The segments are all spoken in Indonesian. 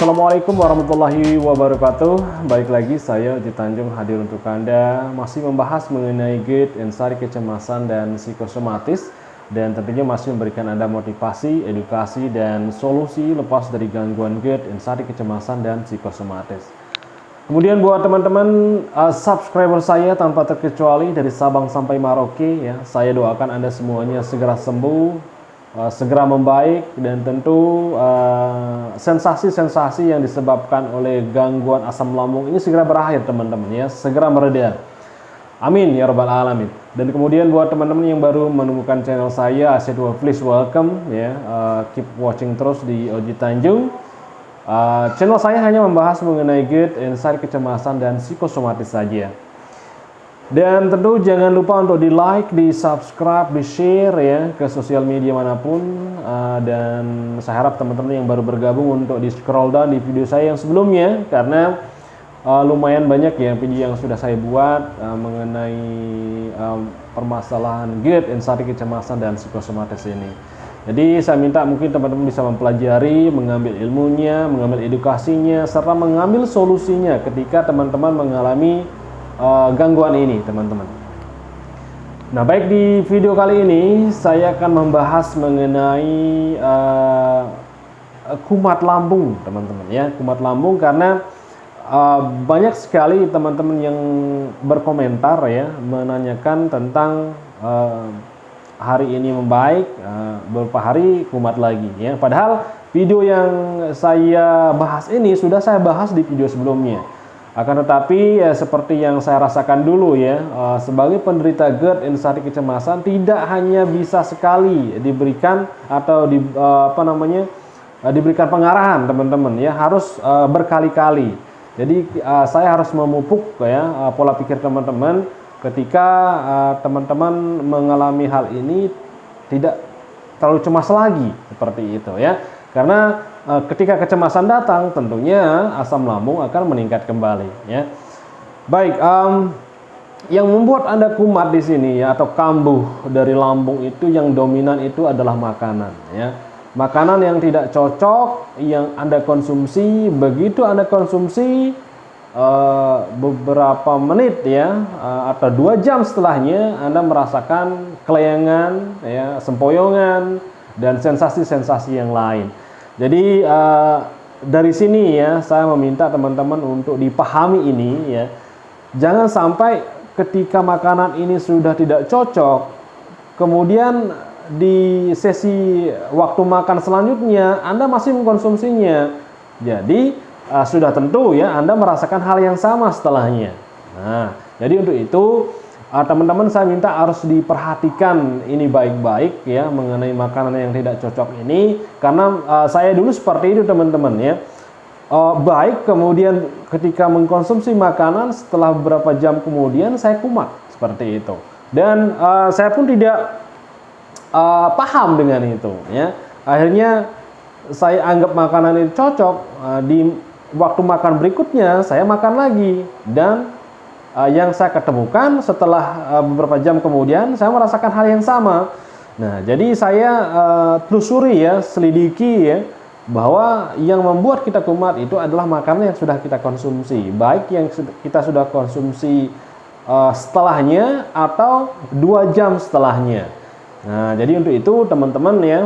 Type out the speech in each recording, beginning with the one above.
Assalamualaikum warahmatullahi wabarakatuh. Baik lagi, saya Uji Tanjung hadir untuk Anda, masih membahas mengenai GERD, anxiety, kecemasan, dan psikosomatis, dan tentunya masih memberikan Anda motivasi, edukasi, dan solusi lepas dari gangguan GERD, anxiety, kecemasan, dan psikosomatis. Kemudian buat teman-teman subscriber saya tanpa terkecuali dari Sabang sampai Merauke, ya, saya doakan Anda semuanya segera sembuh, segera membaik, dan tentu sensasi-sensasi yang disebabkan oleh gangguan asam lambung ini segera berakhir teman-teman, ya, segera mereda. Amin ya rabbal alamin. Dan kemudian buat teman-teman yang baru menemukan channel saya, please welcome, ya, keep watching terus di Uji Tanjung. Channel saya hanya membahas mengenai GERD, anxiety, kecemasan, dan psikosomatis saja. Dan tentu jangan lupa untuk di like, di subscribe, di share, ya, ke sosial media manapun. Dan saya harap teman-teman yang baru bergabung untuk di scroll down di video saya yang sebelumnya, karena lumayan banyak ya video yang sudah saya buat mengenai permasalahan GERD, anxiety, kecemasan, dan psikosomatis ini. Jadi saya minta mungkin teman-teman bisa mempelajari, mengambil ilmunya, mengambil edukasinya, serta mengambil solusinya ketika teman-teman mengalami gangguan ini, teman-teman. Nah, baik, di video kali ini saya akan membahas mengenai kumat lambung, teman-teman, ya, kumat lambung, karena banyak sekali teman-teman yang berkomentar, ya, menanyakan tentang hari ini membaik, beberapa hari kumat lagi, ya. Padahal video yang saya bahas ini sudah saya bahas di video sebelumnya. Akan tetapi ya, seperti yang saya rasakan dulu, ya, sebagai penderita GERD, anxiety, kecemasan, tidak hanya bisa sekali diberikan atau diberikan pengarahan, teman-teman, ya, harus berkali-kali. Jadi saya harus memupuk, ya, pola pikir teman-teman ketika teman-teman mengalami hal ini, tidak terlalu cemas lagi seperti itu, ya. Karena ketika kecemasan datang, tentunya asam lambung akan meningkat kembali, ya. Baik, yang membuat Anda kumat di sini, ya, atau kambuh dari lambung itu, yang dominan itu adalah makanan, ya. Makanan yang tidak cocok yang Anda konsumsi, begitu Anda konsumsi beberapa menit, ya, atau 2 jam setelahnya Anda merasakan kelayangan, ya, sempoyongan, dan sensasi-sensasi yang lain. Jadi dari sini, ya, saya meminta teman-teman untuk dipahami ini, ya. Jangan sampai ketika makanan ini sudah tidak cocok, kemudian di sesi waktu makan selanjutnya Anda masih mengkonsumsinya. Jadi sudah tentu, ya, Anda merasakan hal yang sama setelahnya. Nah, jadi untuk itu teman-teman saya minta harus diperhatikan ini baik-baik, ya, mengenai makanan yang tidak cocok ini, karena saya dulu seperti itu, teman-teman, ya. Baik, kemudian ketika mengkonsumsi makanan, setelah beberapa jam kemudian saya kumat seperti itu, dan saya pun tidak paham dengan itu, ya. Akhirnya saya anggap makanan itu cocok, di waktu makan berikutnya saya makan lagi, dan yang saya ketemukan setelah beberapa jam kemudian saya merasakan hal yang sama. Nah, jadi saya telusuri, ya, selidiki, ya, bahwa yang membuat kita kumat itu adalah makanan yang sudah kita konsumsi, baik yang kita sudah konsumsi setelahnya atau 2 jam setelahnya. Nah, jadi untuk itu teman-teman, ya,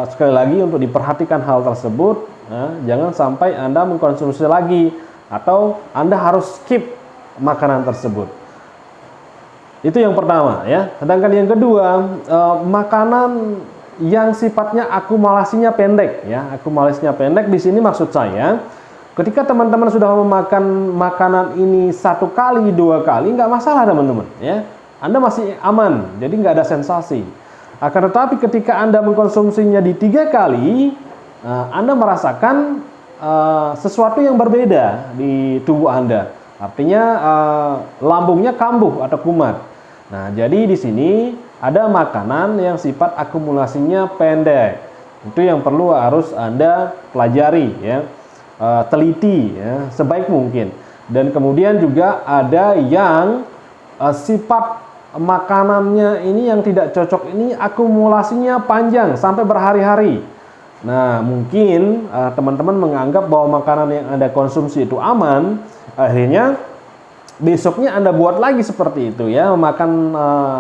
sekali lagi untuk diperhatikan hal tersebut, ya, jangan sampai Anda mengkonsumsi lagi atau Anda harus skip makanan tersebut. Itu yang pertama, ya. Sedangkan yang kedua, makanan yang sifatnya akumulasinya pendek, ya. Akumulasinya pendek di sini maksud saya, ketika teman-teman sudah memakan makanan ini 1 kali, 2 kali, nggak masalah, teman-teman, ya. Anda masih aman, jadi nggak ada sensasi. Akan tetapi ketika Anda mengkonsumsinya di 3 kali, Anda merasakan sesuatu yang berbeda di tubuh Anda. Artinya lambungnya kambuh atau kumat. Nah, jadi di sini ada makanan yang sifat akumulasinya pendek. Itu yang perlu harus Anda pelajari, ya, teliti, ya, sebaik mungkin. Dan kemudian juga ada yang sifat makanannya ini yang tidak cocok ini akumulasinya panjang sampai berhari-hari. Nah, mungkin teman-teman menganggap bahwa makanan yang Anda konsumsi itu aman, akhirnya besoknya Anda buat lagi seperti itu ya, makan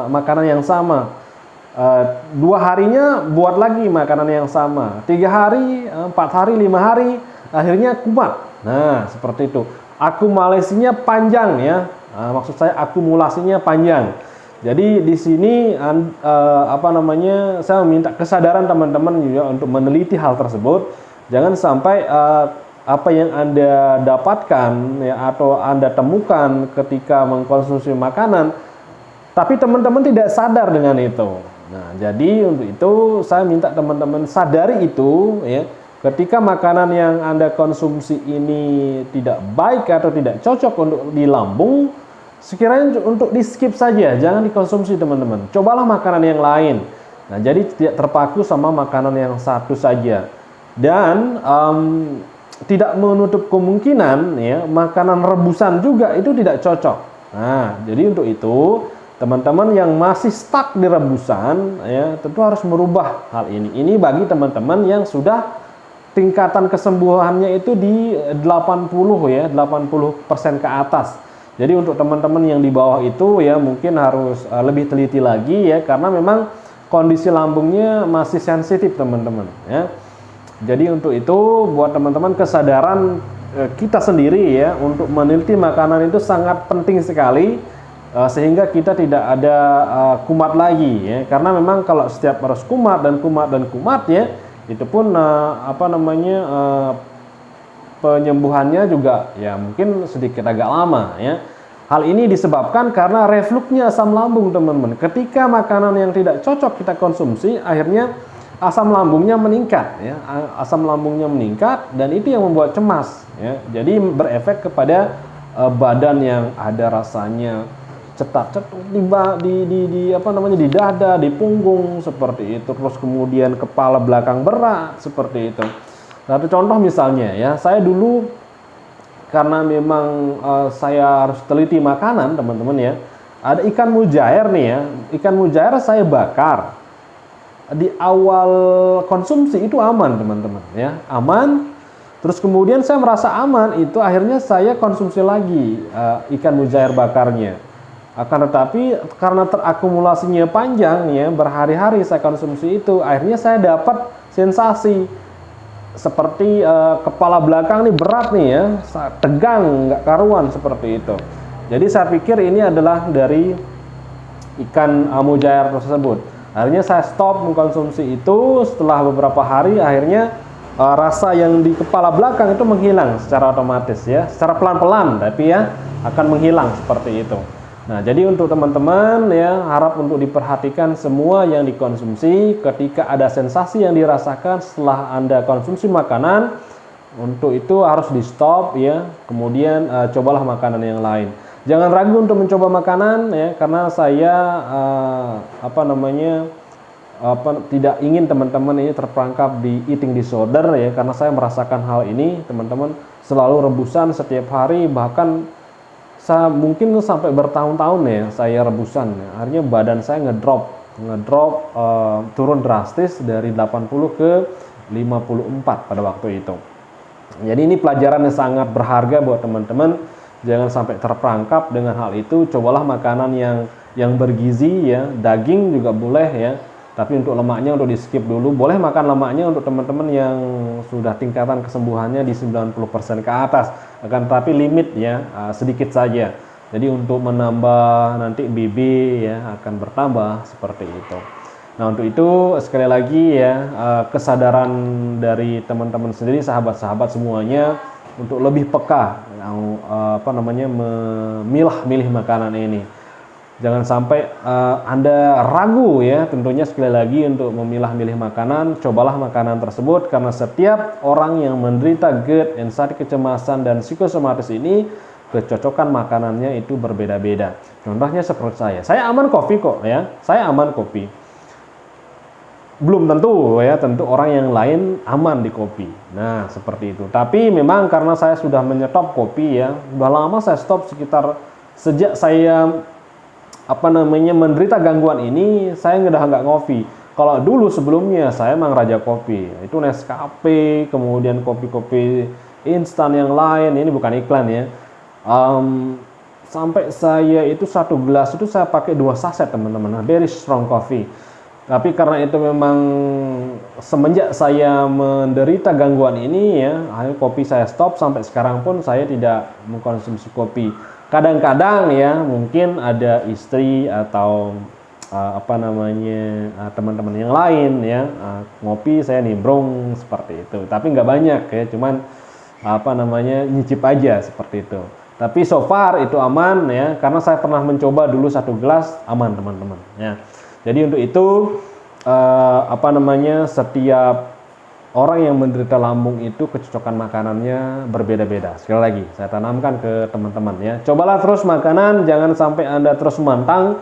makanan yang sama. 2 harinya buat lagi makanan yang sama, 3 hari, 4 hari, 5 hari, akhirnya kumat. Nah, seperti itu. Akumulasinya panjang ya. Maksud saya akumulasinya panjang. Jadi di sini saya meminta kesadaran teman-teman juga untuk meneliti hal tersebut. Jangan sampai apa yang Anda dapatkan ya atau Anda temukan ketika mengkonsumsi makanan, tapi teman-teman tidak sadar dengan itu. Nah, jadi untuk itu saya minta teman-teman sadari itu ya. Ketika makanan yang Anda konsumsi ini tidak baik atau tidak cocok untuk di lambung, sekiranya untuk di skip saja, jangan dikonsumsi teman-teman. Cobalah makanan yang lain. Nah, jadi tidak terpaku sama makanan yang satu saja. Dan tidak menutup kemungkinan ya makanan rebusan juga itu tidak cocok. Nah, jadi untuk itu teman-teman yang masih stuck di rebusan ya tentu harus merubah hal ini. Ini bagi teman-teman yang sudah tingkatan kesembuhannya itu di 80 ya, 80% ke atas. Jadi untuk teman-teman yang di bawah itu ya mungkin harus lebih teliti lagi ya, karena memang kondisi lambungnya masih sensitif teman-teman ya. Jadi untuk itu buat teman-teman kesadaran kita sendiri ya untuk meneliti makanan itu sangat penting sekali, sehingga kita tidak ada kumat lagi ya. Karena memang kalau setiap harus kumat dan kumat ya, itu pun penyembuhannya juga ya mungkin sedikit agak lama ya. Hal ini disebabkan karena refluksnya asam lambung teman-teman. Ketika makanan yang tidak cocok kita konsumsi, akhirnya asam lambungnya meningkat ya. Asam lambungnya meningkat dan itu yang membuat cemas ya. Jadi berefek kepada badan yang ada rasanya cetak-cetak di dada, di punggung seperti itu. Terus kemudian kepala belakang berat seperti itu. Satu contoh misalnya ya, saya dulu karena memang saya harus teliti makanan teman-teman ya, ada ikan mujair nih ya, ikan mujair saya bakar. Di awal konsumsi itu aman teman-teman ya, aman. Terus kemudian saya merasa aman, itu akhirnya saya konsumsi lagi ikan mujair bakarnya. Akan tetapi karena terakumulasinya panjang ya, berhari-hari saya konsumsi itu, akhirnya saya dapat sensasi seperti kepala belakang nih berat nih ya, tegang nggak karuan seperti itu. Jadi saya pikir ini adalah dari ikan mujair tersebut. Akhirnya saya stop mengkonsumsi itu. Setelah beberapa hari akhirnya rasa yang di kepala belakang itu menghilang secara otomatis ya, secara pelan-pelan tapi ya akan menghilang seperti itu. Nah, jadi untuk teman-teman ya, harap untuk diperhatikan semua yang dikonsumsi. Ketika ada sensasi yang dirasakan setelah Anda konsumsi makanan, untuk itu harus di stop ya. Kemudian cobalah makanan yang lain. Jangan ragu untuk mencoba makanan ya, karena saya tidak ingin teman-teman ini terperangkap di eating disorder ya, karena saya merasakan hal ini. Teman-teman selalu rebusan setiap hari, bahkan saya mungkin sampai bertahun-tahun ya saya rebusan ya. Akhirnya badan saya ngedrop turun drastis dari 80 ke 54 pada waktu itu. Jadi ini pelajaran yang sangat berharga buat teman-teman. Jangan sampai terperangkap dengan hal itu. Cobalah makanan yang bergizi ya, daging juga boleh ya. Tapi untuk lemaknya untuk di skip dulu. Boleh makan lemaknya untuk teman-teman yang sudah tingkatan kesembuhannya di 90% ke atas. Akan tetapi limit ya, sedikit saja. Jadi untuk menambah nanti BB ya akan bertambah seperti itu. Nah, untuk itu sekali lagi ya, kesadaran dari teman-teman sendiri, sahabat-sahabat semuanya untuk lebih peka memilah-milih makanan ini. Jangan sampai Anda ragu ya, tentunya sekali lagi untuk memilah-milih makanan. Cobalah makanan tersebut, karena setiap orang yang menderita GERD, anxiety, kecemasan, dan psikosomatis ini, kecocokan makanannya itu berbeda-beda. Contohnya seperti saya aman kopi kok ya, saya aman kopi. Belum tentu ya, tentu orang yang lain aman di kopi. Nah, seperti itu. Tapi memang karena saya sudah menyetop kopi ya, udah lama saya stop, sekitar sejak saya menderita gangguan ini, saya udah nggak ngopi. Kalau dulu sebelumnya saya emang raja kopi, itu Nescafe, kemudian kopi-kopi instan yang lain, ini bukan iklan ya. Sampai saya itu satu gelas itu saya pakai 2 saset teman-teman, very strong coffee. Tapi karena itu memang semenjak saya menderita gangguan ini ya, akhirnya kopi saya stop, sampai sekarang pun saya tidak mengkonsumsi kopi. Kadang-kadang ya mungkin ada istri atau teman-teman yang lain ya ngopi, saya nimbrung seperti itu, tapi nggak banyak ya, cuman nyicip aja seperti itu. Tapi so far itu aman ya, karena saya pernah mencoba dulu 1 gelas, aman teman-teman ya. Jadi untuk itu setiap orang yang menderita lambung itu kecocokan makanannya berbeda-beda. Sekali lagi saya tanamkan ke teman-teman ya, cobalah terus makanan, jangan sampai Anda terus mantang.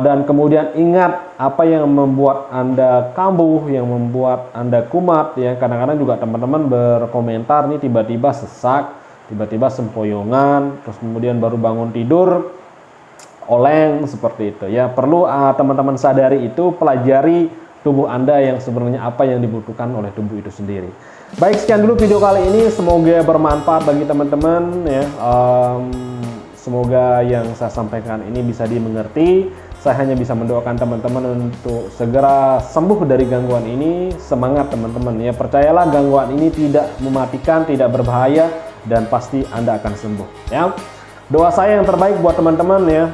Dan kemudian ingat apa yang membuat Anda kambuh, yang membuat Anda kumat ya. Kadang-kadang juga teman-teman berkomentar nih, tiba-tiba sesak, tiba-tiba sempoyongan, terus kemudian baru bangun tidur oleng seperti itu ya. Perlu teman-teman sadari itu, pelajari tubuh Anda yang sebenarnya apa yang dibutuhkan oleh tubuh itu sendiri. Baik, sekian dulu video kali ini, semoga bermanfaat bagi teman-teman ya. Semoga yang saya sampaikan ini bisa dimengerti. Saya hanya bisa mendoakan teman-teman untuk segera sembuh dari gangguan ini. Semangat teman-teman ya, percayalah gangguan ini tidak mematikan, tidak berbahaya, dan pasti Anda akan sembuh ya. Doa saya yang terbaik buat teman-teman ya,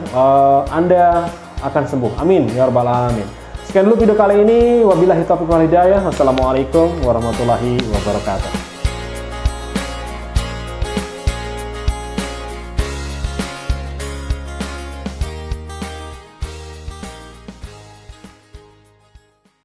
Anda akan sembuh, amin ya rabbal alamin. Sekian dulu video kali ini, wabillahi taufiq wal hidayah. Wassalamualaikum warahmatullahi wabarakatuh.